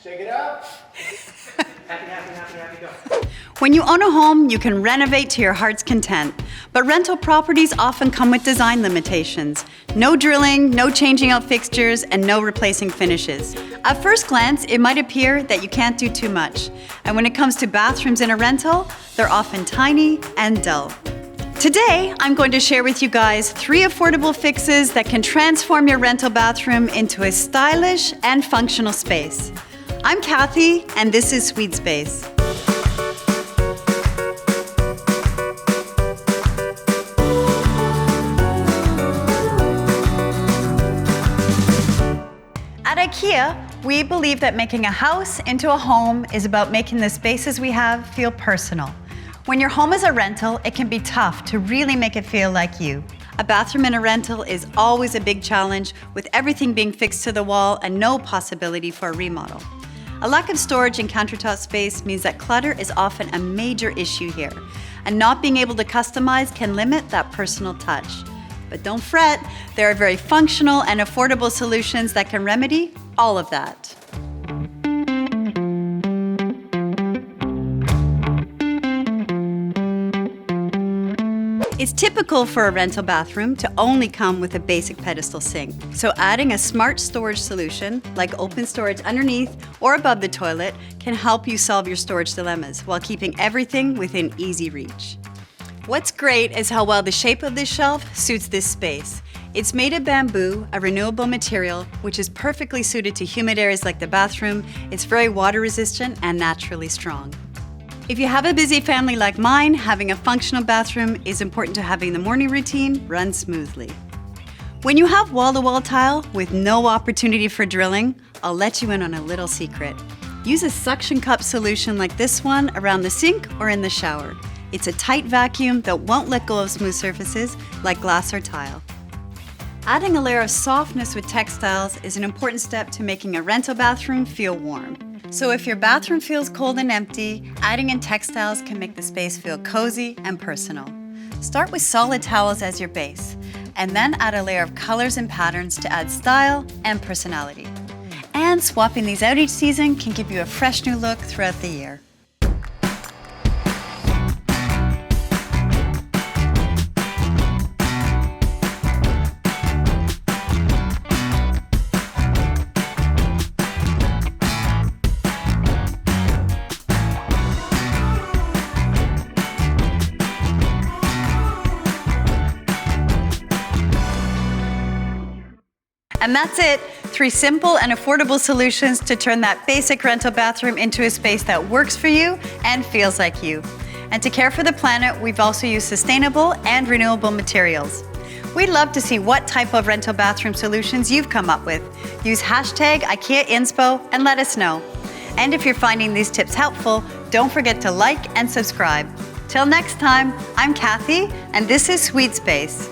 Shake it up. Happy, go. When you own a home, you can renovate to your heart's content. But rental properties often come with design limitations. No drilling, no changing out fixtures, and no replacing finishes. At first glance, it might appear that you can't do too much. And when it comes to bathrooms in a rental, they're often tiny and dull. Today, I'm going to share with you guys 3 affordable fixes that can transform your rental bathroom into a stylish and functional space. I'm Kathy, and this is Swede Space. At IKEA, we believe that making a house into a home is about making the spaces we have feel personal. When your home is a rental, it can be tough to really make it feel like you. A bathroom in a rental is always a big challenge, with everything being fixed to the wall and no possibility for a remodel. A lack of storage and countertop space means that clutter is often a major issue here, and not being able to customize can limit that personal touch. But don't fret, there are very functional and affordable solutions that can remedy all of that. It's typical for a rental bathroom to only come with a basic pedestal sink. So adding a smart storage solution, like open storage underneath or above the toilet, can help you solve your storage dilemmas while keeping everything within easy reach. What's great is how well the shape of this shelf suits this space. It's made of bamboo, a renewable material, which is perfectly suited to humid areas like the bathroom. It's very water resistant and naturally strong. If you have a busy family like mine, having a functional bathroom is important to having the morning routine run smoothly. When you have wall-to-wall tile with no opportunity for drilling, I'll let you in on a little secret. Use a suction cup solution like this one around the sink or in the shower. It's a tight vacuum that won't let go of smooth surfaces like glass or tile. Adding a layer of softness with textiles is an important step to making a rental bathroom feel warm. So if your bathroom feels cold and empty, adding in textiles can make the space feel cozy and personal. Start with solid towels as your base, and then add a layer of colors and patterns to add style and personality. And swapping these out each season can give you a fresh new look throughout the year. And that's it, 3 simple and affordable solutions to turn that basic rental bathroom into a space that works for you and feels like you. And to care for the planet, we've also used sustainable and renewable materials. We'd love to see what type of rental bathroom solutions you've come up with. Use hashtag IKEAInspo and let us know. And if you're finding these tips helpful, don't forget to like and subscribe. Till next time, I'm Kathy, and this is Swede Space.